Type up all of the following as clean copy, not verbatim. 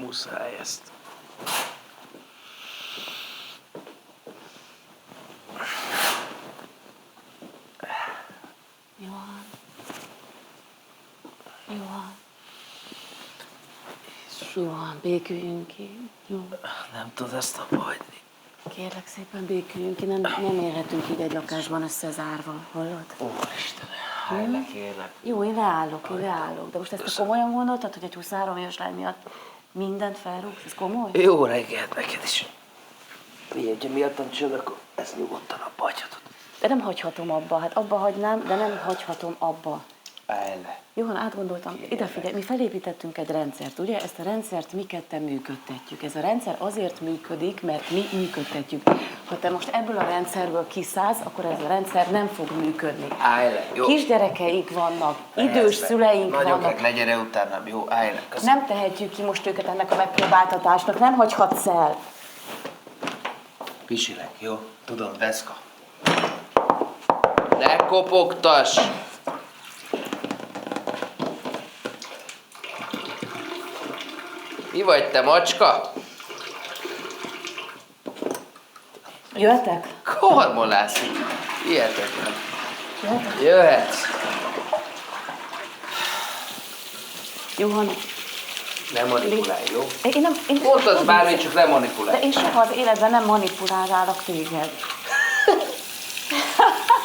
muszáj ezt. Johan. Johan. Johan, béküljünk ki. Jó. Nem tudod ezt abba hagyni. Kérlek szépen, béküljünk ki. Nem élhetünk így egy lakásban összezárva. Hallod? Úristen, hálylak, kérlek. Jó, én leállok. De most ezt te komolyan gondoltad, hogy egy 23 éves lány miatt mindent felrúgsz? Ez komoly? Jó reggelt neked is. Figyelj, hogyha miattam csönd, akkor ezt nyugodtan abba hagyhatod. De nem hagyhatom abba. Hát abba hagynám, de nem hagyhatom abba. Állj le. Johan, átgondoltam, ide figyelj, mi felépítettünk egy rendszert, ugye? Ezt a rendszert mi ketten működtetjük. Ez a rendszer azért működik, mert mi működtetjük. Ha te most ebből a rendszerből kiszállsz, akkor ez a rendszer nem fog működni. Állj le, jó. Kisgyerekeink vannak, idős szüleink vannak. vannak. Ne gyere utánam, jó, állj le. Köszönöm. Nem tehetjük ki most őket ennek a megpróbáltatásnak, nem hagyhatsz el. Pisilek, jó? Tudom, Veszka. Ne kopogtass! Mi vagy te, macska? Jöhetek? Kormolászik. Hihetetlen. Jöhetek? Jöhetsz. Johan, Ne manipulálj, jó? én Mondtad bármit, csak ne manipulálj. De én soha az életben nem manipulálálok téged.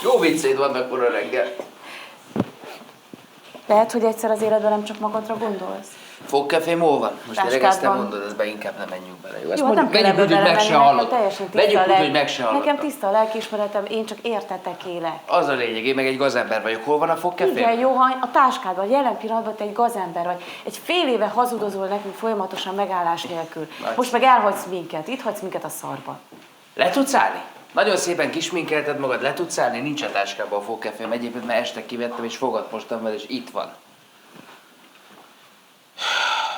Jó viccéd vannak kora reggel. Lehet, hogy egyszer az életben nem csak magadra gondolsz? Fogkefém hol van? Most tényleg ezt te Táskádban. mondod, ebbe inkább nem menjünk bele. Jó, ezt Jó, hát nem kell vegyük úgy, hogy meg se hallod. Vegyük úgy, hogy meg se hallod. Nekem tiszta a lelkiismeretem, én csak értetek élek. Az a lényeg, én meg egy gazember vagyok. Hol van a fogkefém? Igen, Johan, a táskádban, jelen pillanatban te egy gazember vagy. Egy fél éve hazudozol nekünk folyamatosan megállás nélkül. Most meg elhagysz minket, itt hagysz minket a szarba. Le tudsz állni? Nagyon szépen kisminkelted magad, le tudsz állni? Nincs a táskában a fogkefém. Egyébként már este kivettem és fogat mostam vele, és itt van.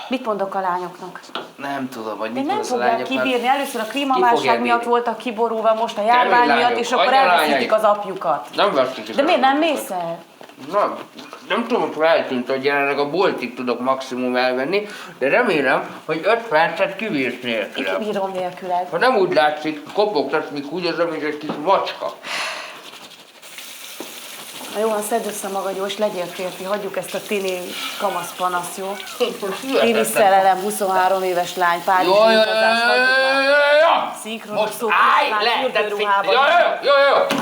Mit mondok a lányoknak? Nem tudom, hogy De mit nem mondasz a fogják lányoknak. kibírni. Először a Ki klímaválság fogják miatt bírni? voltak kiborulva, most a járvány Kemény miatt, lányok, és akkor anya elveszítik lányok. az apjukat. Nem vesztítik. De miért nem mész el? Nem tudom, hogy eltűnt, hogy jelenleg a boltig tudok maximum elvenni, de remélem, hogy 5 percet kibírsz Én nélkülem. kibírom nélküled. Ha nem úgy látszik, kopogtatsz, míg úgy az, mint egy kis macska. Na jó, szedd össze magad, jó, és legyél férfi, hagyjuk ezt a tini kamasz panasz, jó? Tini szerelem, 23 éves lány, Párizsi utazás, hagyjuk már. Szinkronos Most szó, állj lány, le! fürdőruhában. Jó.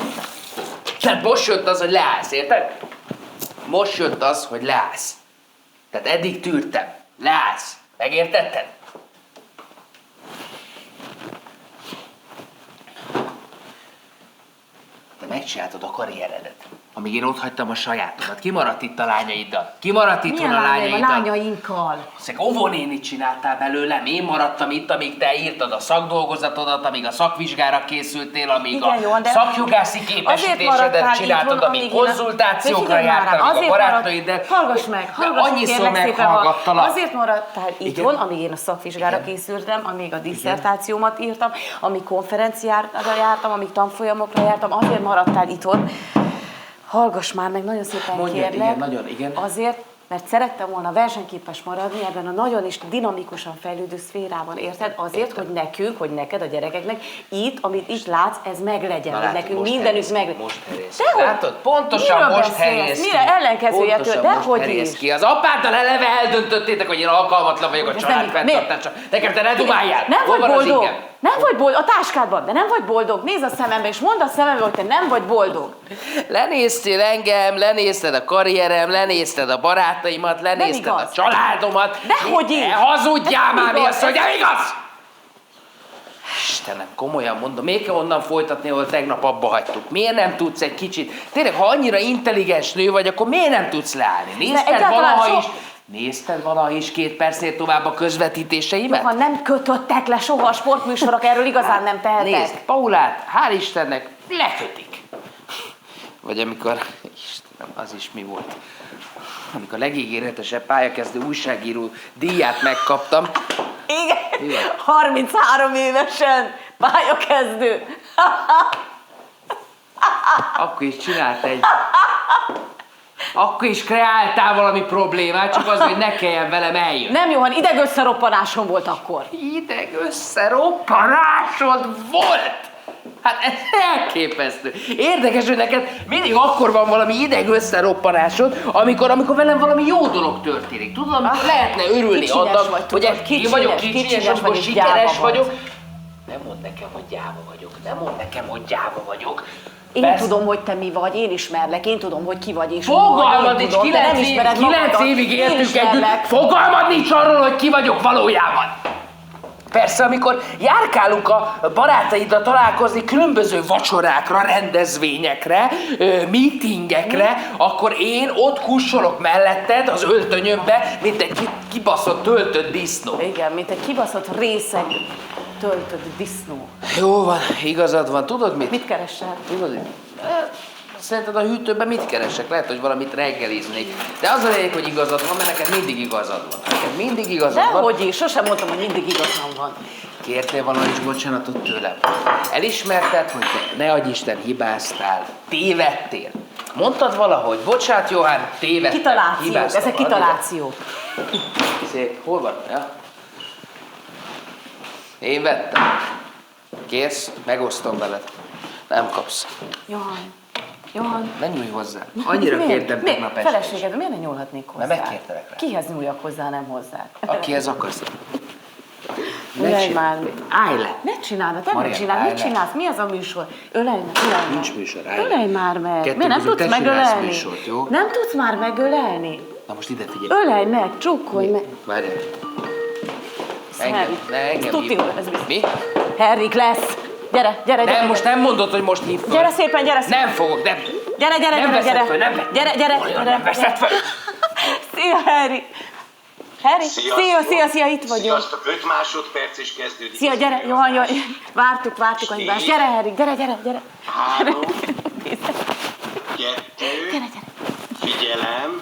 Tehát most jött az, hogy leállsz, érted? Most jött az, hogy leállsz. Tehát eddig tűrtem. Leállsz. Megértetted? Te megcsináltad a karrieredet. Amíg én ott hagytam a sajátomat. Ki maradt itt a lányaiddal? Ki maradt itthon Milyen a lányaim? A lányaiddal? lányainkkal. Szóval óvónénit csináltál belőlem, én maradtam itt, amíg te írtad a szakdolgozatodat, amíg a szakvizsgára készültél, amíg Igen, jó, a de szakjogászi azért képesítésedet maradtál csináltad, itthon, amíg amíg én a- konzultációkra Figyelj már jártál, rám, amíg a azért barátnőiddel. Hallgass meg, Annyiszor kérlek szépen, meghallgattalak. azért maradtál itthon, amíg én a szakvizsgára Igen. készültem, amíg a disszertációmat írtam, amíg konferenciára jártam, amíg tanfolyamokra jártam, azért maradtál itthon. Hallgass már meg, nagyon szépen Mondjad, kérlek. igen, nagyon, igen. Azért, mert szerettem volna versenyképes maradni ebben a nagyon is dinamikusan fejlődő szférában, érted? Azért, hogy nekünk, hogy neked, a gyerekeknek, itt, amit itt látsz, ez meglegyen, hogy nekünk mindenütt meg. Most herélsz. Dehogy? Látod? Pontosan Miről most beszélsz? herélsz ki. Mire ellenkezője től? Pontosan most Dehogy herélsz is. ki. Az apáddal eleve eldöntöttétek, hogy én alkalmatlan vagyok a Ez család nem- fenntartásra. Nekem te ne dumáljál. Nem Hol vagy van az boldog? ingem? Nem vagy boldog, a táskádban, de nem vagy boldog. Nézd a szemembe, és mondd a szemembe, hogy te nem vagy boldog. Lenéztél engem, lenézted a karrierem, lenézted a barátaimat, lenézted igaz. a családomat. Dehogy is. Ne hazudjál Ez már, mi igaz, az, hogy ez nem igaz? Istenem, komolyan mondom, miért kell onnan folytatni, ahol tegnap abba hagytuk? Miért nem tudsz egy kicsit? Tényleg, ha annyira intelligens nő vagy, akkor miért nem tudsz leállni? Nézted egyáltalán valaha is? so- Nézted valaha is 2 percnél tovább a közvetítéseimet? Ha nem kötöttek le soha a sportműsorok, erről igazán nem tehetek. Nézd, Paulát, hál' Istennek, lekötik. Vagy amikor, Istenem, az is mi volt? Amikor a legígéretesebb pályakezdő újságíró díját megkaptam, Igen, Igen. 33 évesen pályakezdő. akkor is csinált egy akkor is kreáltál valami problémát, csak az, hogy ne kelljen velem eljönni. Nem, Johan, idegösszeroppanásom volt akkor. Ideg összeroppanásod volt! Hát ez elképesztő. Érdekes, hogy neked mindig akkor van valami ideg összeroppanásod, amikor velem valami jó dolog történik. Tudod, amikor lehetne örülni annak, hogy én vagyok kicsinyes, amikor sikeres vagyok. Nem mondd nekem, hogy gyáva vagyok. Nem mondd nekem, hogy gyáva vagyok. Én tudom, hogy te mi vagy, én ismerlek, én tudom, hogy ki vagy és fogalmad nincs, 9 évig éltünk együtt, fogalmad nincs arról, hogy ki vagyok valójában. Persze, amikor járkálunk a barátaiddal találkozni különböző vacsorákra, rendezvényekre, meetingekre, akkor én ott kussolok melletted az öltönyömbe, mint egy kibaszott töltött disznó. Igen, mint egy kibaszott részeg töltött disznó. Jó van, igazad van. Tudod mit? Mit keresel? Tudod, szerinted a hűtőben mit keresek? Lehet, hogy valamit reggeliznék. De az a lényeg, hogy igazad van, mert neked mindig igazad van. Neked mindig igazad van. Dehogy is, sosem mondtam, hogy mindig igazam van. Kértél valami is bocsánatot tőlem? Elismerted, hogy te, ne adj Isten, hibáztál, tévedtél. Mondtad valahogy, bocsánat, Johann, tévedtem, Kitalációk, hibáztam. ezek kitalációk. Szép, hol van? Ja. Én vettem. Kérsz? Megosztom veled. Nem kapsz. Johann. Ne nyújj hozzá. Annyira kértem tegnap este. Feleséged, miért ne nyúlhatnék hozzá? Mert megkértelek rá. Kihez nyúljak hozzá, nem hozzá? Akihez akarsz. Ölelj már. Állj le. Ne csináld, te Marian, mit csinálsz? állj Mit le. csinálsz? Mi az a műsor? Ölelj meg. Nincs műsor, állj le. Ölelj már meg. Kettő Miért nem között tudsz te csinálsz megölelni? műsort, jó? Nem tudsz már megölelni? Na most ide figyelj. Ölelj meg, csukkolj meg. Várjál. Harry. Engem Tuti, hívnak. ez biztos. Mi? Harryk lesz. Gyere. Nem, most nem mondod, hogy most hív föl. Gyere szépen, gyere szépen. Nem fogok, nem. Gyere. Nem veszed föl, nem veszed. Gyere. Nem veszed föl. Szia, Harry. Harry, szia, itt vagyok. Sziasztok, 5 másodperc is kezdődik. Szia, gyere, Johan, vártuk a hívást. Gyere, Harry, gyere. 3, 2, Gyere. figyelem.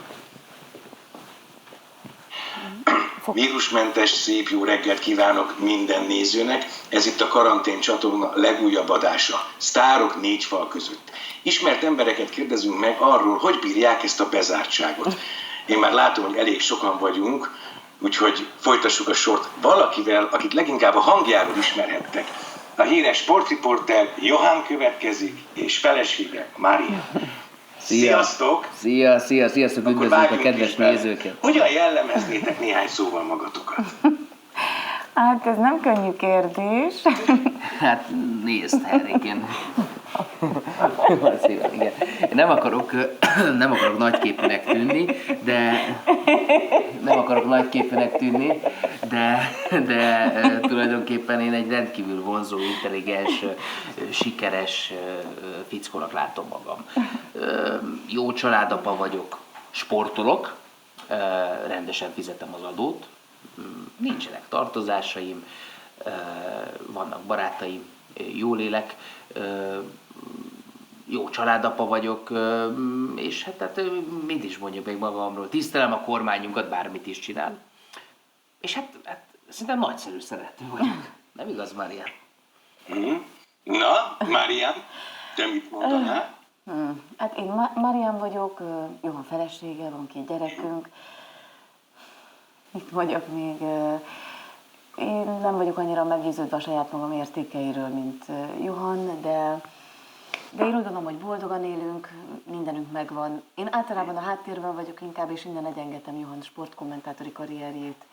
Vírusmentes, szép jó reggelt kívánok minden nézőnek. Ez itt a Karantén csatorna legújabb adása. Sztárok 4 fal között. Ismert embereket kérdezünk meg arról, hogy bírják ezt a bezártságot. Én már látom, hogy elég sokan vagyunk, úgyhogy folytassuk a sort valakivel, akit leginkább a hangjáról ismerhettek. A híres sportriporter Johann következik, és felesége Mária. Sziasztok! Sziasztok, Akkor üdvözlök a vágjunk kedves is bele. nézőket. Hogyan jellemeznétek néhány szóval magatokat? Hát ez nem könnyű kérdés. Hát nézd, Henrikén. Igen. Én nem akarok nagyképűnek tűnni, de tulajdonképpen én egy rendkívül vonzó, intelligens, sikeres fickónak látom magam. Jó családapa vagyok, sportolok, rendesen fizetem az adót, nincsenek tartozásaim, vannak barátaim, jól élek, jó családapa vagyok, és hát mit is mondjuk még magamról, tisztelem a kormányunkat, bármit is csinál. És hát szerintem nagyszerű szerető vagyok. Nem igaz, Mária? Na, Márián, te mit mondanál? Hát én Marian vagyok, Johan felesége, van 2 gyerekünk. Mit mondjak még? Én nem vagyok annyira meggyőződve a saját magam értékeiről, mint Johan, de én úgy gondolom, hogy boldogan élünk, mindenünk megvan. Én általában a háttérben vagyok inkább, és innen egyengetem Johan sportkommentátori karrierjét.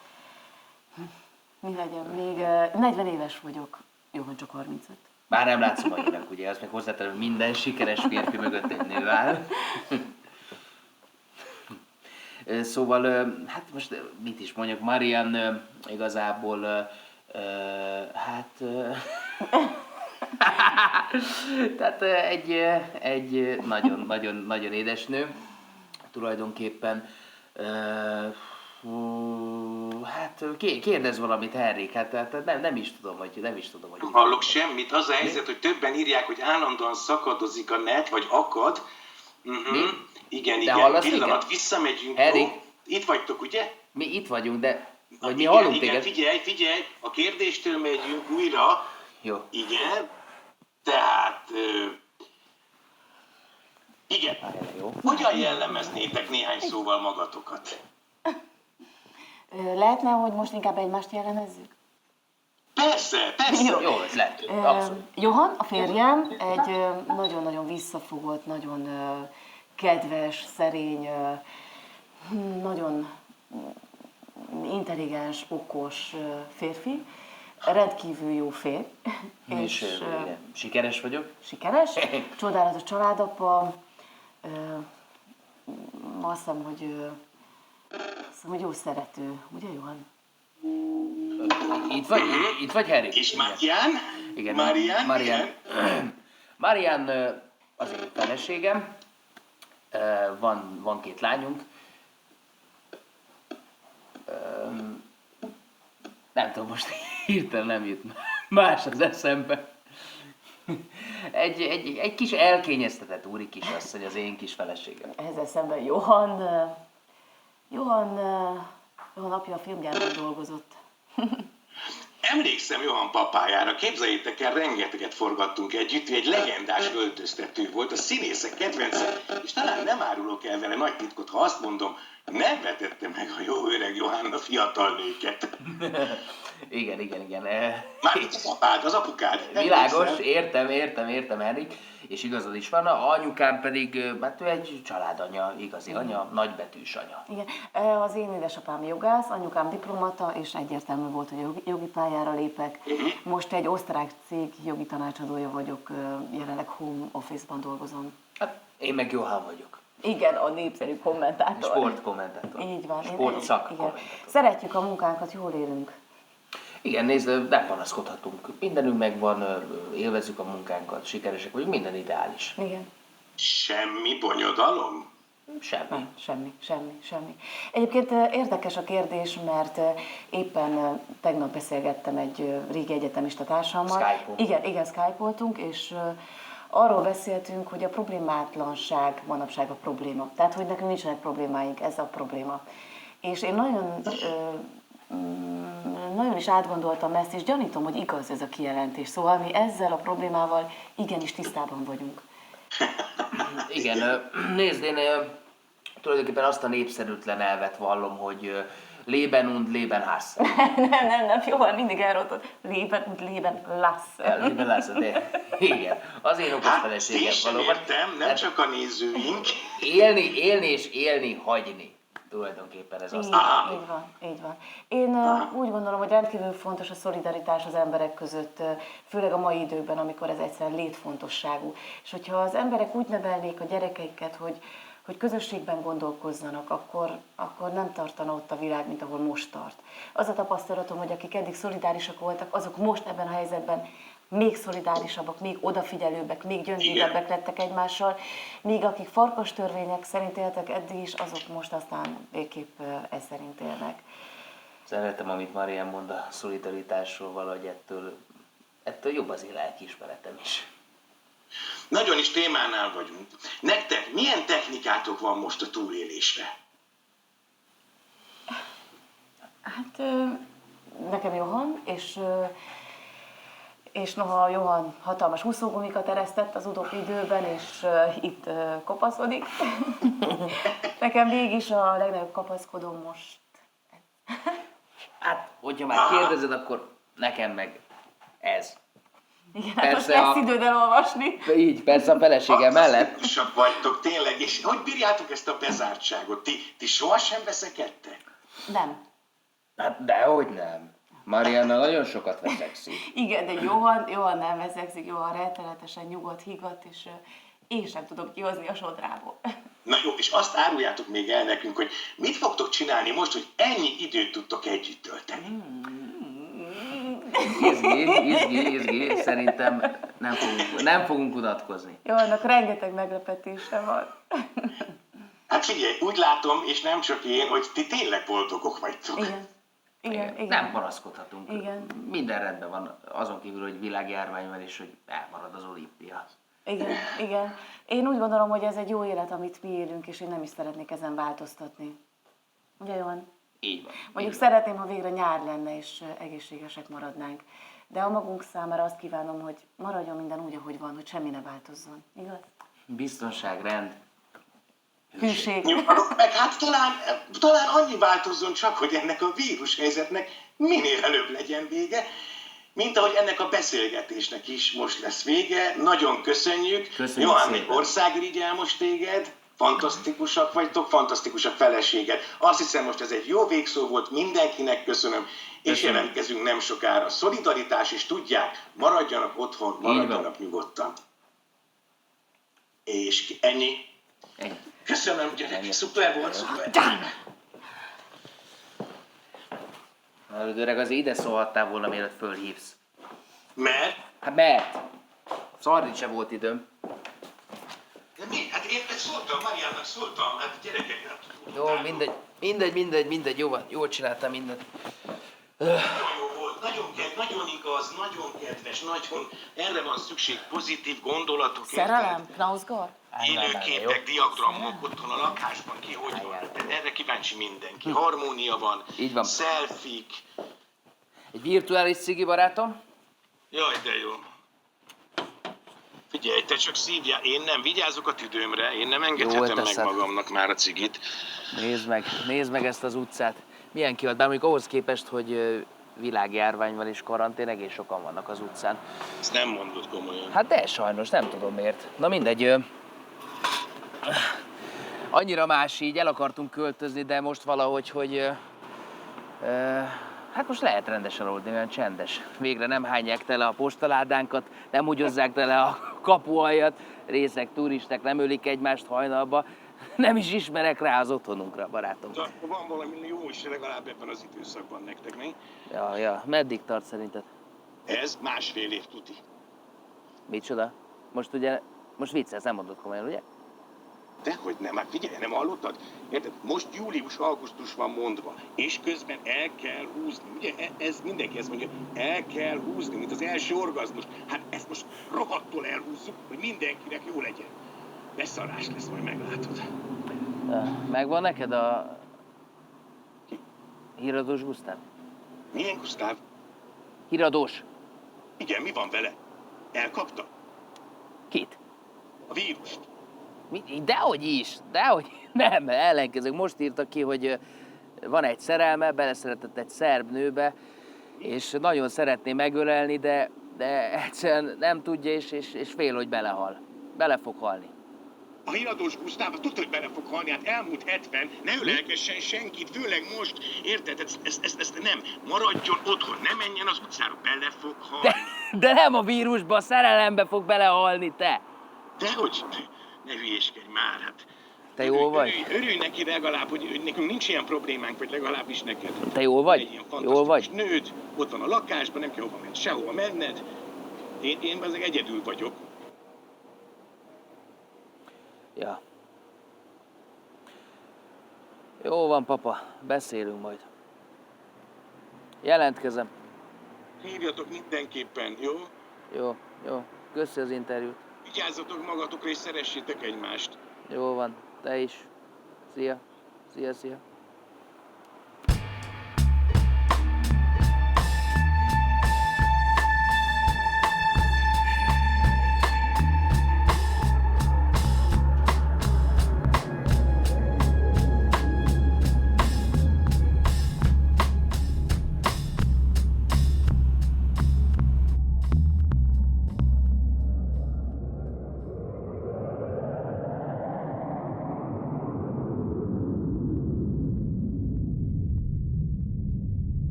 Mi legyen? Még 40 éves vagyok, Johan csak 35. Bár nem látszom annyinak, ugye, azt még hozzátenem, hogy minden sikeres férfi mögött egy nő áll. Szóval, hát most mit is mondjak, Marian igazából, tehát egy nagyon édes nő, tulajdonképpen, hát kérdezz valamit, Henrik, hát nem is tudom, hogy Nem hallok semmit. Az a helyzet, hogy többen írják, hogy állandóan szakadozik a net, vagy akad. Mi? Igen, hallasz pillanat, minket? visszamegyünk. Henrik? Jó? Itt vagytok, ugye? Mi itt vagyunk, de vagy mi Igen, hallunk igen, téged? figyelj, a kérdéstől megyünk újra. Jó. Igen, tehát Igen. Jó. Hogyan jellemeznétek néhány szóval magatokat? Lehetne, hogy most inkább egymást jellemezzük? Persze, persze. Jó ötlet. Abszolút. Johan, a férjem, egy nagyon-nagyon visszafogott, nagyon kedves, szerény, nagyon intelligens, okos férfi, rendkívül jó férj. És igen, sikeres vagyok. Sikeres, csodálatos családapa, azt hiszem, hogy jó szerető, ugye Johan? Itt vagy, Harry? És Marian? Igen. Marian? Marian az én feleségem. Van 2 lányunk. Nem tudom, most hirtelen nem jut más az eszembe. Egy kis elkényeztetett úri kisasszony az én kis feleségem. Ezzel szemben Johan apja a filmgyárban dolgozott. Emlékszem Johan papájára, képzeljétek el, rengeteget forgattunk együtt, ő egy legendás öltöztető volt, a színészek kedvence, és talán nem árulok el vele nagy titkot, ha azt mondom, nem vetette meg a jó öreg Johann a fiatal nőket. Igen. Mármint az apád, az apukád. Világos, Emlékszel? értem, Henrik, és igazad is van, a anyukám pedig, hát ő egy családanya, igazi anya, nagybetűs anya. Igen, az én édesapám jogász, anyukám diplomata, és egyértelmű volt, hogy jogi pályára lépek. Most egy osztrák cég jogi tanácsadója vagyok, jelenleg home office-ban dolgozom. Hát én meg Johann vagyok. Igen, a népszerű kommentátor. Sportkommentátor. Így van. Sportszakkommentátor. Szeretjük a munkánkat, jól élünk. Igen, nézd, nem panaszkodhatunk. Mindenünk megvan, élvezzük a munkánkat, sikeresek vagyunk, minden ideális. Igen. Semmi bonyodalom? Semmi. Nem, semmi. Egyébként érdekes a kérdés, mert éppen tegnap beszélgettem egy régi egyetemista társammal. Skype-on. Igen, Skype-oltunk, és arról beszéltünk, hogy a problémátlanság manapság a probléma. Tehát, hogy nekünk nincsenek problémáink, ez a probléma. És én nagyon is átgondoltam ezt, és gyanítom, hogy igaz ez a kijelentés. Szóval mi ezzel a problémával igenis tisztában vagyunk. Igen, nézd, én tulajdonképpen azt a népszerűtlen elvet vallom, hogy Leben und Leben Hass. Nem, Johan mindig elrontott. Leben und Leben lass. Leben Hass, de igen. Az én okos Hát, feleségem én sem valóban. értem, nem csak a nézőink. Élni és élni, hagyni. Tulajdonképpen ez azt jelenti. Így van. Én úgy gondolom, hogy rendkívül fontos a szolidaritás az emberek között, főleg a mai időkben, amikor ez egyszerűen létfontosságú. És hogyha az emberek úgy nevelnék a gyerekeiket, hogy közösségben gondolkozzanak, akkor nem tartana ott a világ, mint ahol most tart. Az a tapasztalatom, hogy akik eddig szolidárisak voltak, azok most ebben a helyzetben még szolidárisabbak, még odafigyelőbbek, még gyöngédebbek lettek egymással, míg akik farkas törvények szerint éltek eddig is, azok most aztán végképp ez szerint élnek. Szeretem, amit Marian mond a szolidaritásról, valahogy ettől jobb az én lelkiismeretem is. Nagyon is témánál vagyunk. Nektek milyen technikátok van most a túlélésre? Hát nekem Johan, és noha Johan hatalmas úszógumikat eresztett az utóbbi időben, és itt kopaszodik, nekem mégis a legnagyobb kapaszkodom most. Hát, hogyha már kérdezed, akkor nekem meg ez. Igen, hát most lesz időd elolvasni. Így, persze a feleségem mellett. Aktívusak vagytok tényleg, és hogy bírjátok ezt a bezártságot? Ti sohasem veszekedtek? Nem. Hát dehogy nem. Marianna nagyon sokat veszekszik. Igen, de Johan nem veszekszik, Johan rettenetesen nyugodt, higgadt, és én sem tudom kihozni a sodrából. Na jó, és azt áruljátok még el nekünk, hogy mit fogtok csinálni most, hogy ennyi időt tudtok együtt tölteni? Izgi, szerintem nem fogunk unatkozni. Johannak rengeteg meglepetése van. Hát figyelj, úgy látom, és nem csak én, hogy ti tényleg boldogok vagytok. Igen. Nem panaszkodhatunk. Igen. Minden rendben van, azon kívül, hogy világjárvány van, és hogy elmarad az olimpia. Igen. Én úgy gondolom, hogy ez egy jó élet, amit mi élünk, és én nem is szeretnék ezen változtatni. Ugye, Johan? Így van. Mondjuk szeretném, ha végre nyár lenne, és egészségesek maradnánk. De a magunk számára azt kívánom, hogy maradjon minden úgy, ahogy van, hogy semmi ne változzon. Igaz? Biztonság, rend. Hűség. Nyugalom, meg hát talán annyi változzon csak, hogy ennek a vírushelyzetnek minél előbb legyen vége, mint ahogy ennek a beszélgetésnek is most lesz vége. Nagyon köszönjük. Köszönjük Johann, egy szépen. országirigyel most téged. Fantasztikusak vagytok, fantasztikus a feleséged. Azt hiszem, most ez egy jó végszó volt, mindenkinek köszönöm, és Köszönöm. jelentkezünk nem sokára. Szolidaritás, és tudják, maradjanak otthon, maradjanak nyugodtan. És ennyi. Ennyi. Köszönöm, gyerek, szuper volt, szuper. Hallod, öreg, azért ide szólhattál volna, mielőtt fölhívsz. Mert? Hát mert? Szarni se volt időm. De mi? Hát én szóltam, Mariannak szóltam, hát gyerekek. Jó, mindegy, jó van, jól csináltam mindent. Nagyon jó volt, nagyon igaz, nagyon kedves, nagyon, erre van szükség, pozitív gondolatok. Szerelem? Knausgard? Élőképek, diagramok otthon a lakásban, ki hogy van. Erre kíváncsi mindenki. Harmónia van, Így van. selfie-k. Egy virtuális cigi barátom? Jaj, de jó. Figyelj, te csak szívjál, én nem vigyázok a tüdőmre, én nem engedhetem meg teszed. magamnak már a cigit. Nézd meg ezt az utcát. Milyen ki volt, bár mondjuk ahhoz képest, hogy világjárvány van és karantén, egész sokan vannak az utcán. Ezt nem mondod komolyan. Hát de sajnos, nem tudom miért. Na mindegy, annyira más így, el akartunk költözni, de most valahogy, hogy hát most lehet rendesen aludni, olyan csendes. Végre nem hányják tele a postaládánkat, nem húgyozzák tele a kapualjat, részek turisták nem ölik egymást hajnalba. Nem is ismerek rá az otthonunkra, barátom. De van valami jó is legalább ebben az időszakban nektek, mi? Ja, meddig tart szerinted? Ez másfél év tuti. Micsoda? Most viccelsz, nem mondod komolyan, ugye? Dehogy nem, hát figyelj, nem hallottad? Érted? Most július-augusztus van mondva, és közben el kell húzni. Ugye ez mindenki ezt mondja, el kell húzni, mint az első orgazmus. Hát ezt most rohadtul elhúzzuk, hogy mindenkinek jó legyen. Beszarás lesz, majd meglátod. Megvan neked a híradós Gusztáv? Milyen Gusztáv? Híradós. Igen, mi van vele? Elkapta? Kit? A vírust? Dehogy is, nem, ellenkezőleg. Most írta ki, hogy van egy szerelme, beleszeretett egy szerb nőbe, és nagyon szeretné megölelni, de egyszerűen nem tudja, és fél, hogy belehal. Bele fog halni. A híradós Gusztáv, tudod, hogy bele fog halni, hát elmúlt 70, ne ölelgessen senkit, főleg most, érted? Ezt nem, maradjon otthon, ne menjen az utcára, bele fog halni. De nem a vírusba, a szerelembe fog belehalni, te! Dehogy, ne hülyéskedj már, hát. Te jól vagy? Örülj neki legalább, hogy nekünk nincs ilyen problémánk, vagy legalábbis neked. Te jól vagy? Egy ilyen Jól fantasztikus vagy? nőd, ott van a lakásban, nem kell hova menni, sehova menned. Én azért egyedül vagyok. Ja. Jó van, papa, beszélünk majd. Jelentkezem. Hívjatok mindenképpen, jó? Jó. Köszi az interjút. Vigyázzatok magatokra és szeressétek egymást. Jó van, te is. Szia. Szia.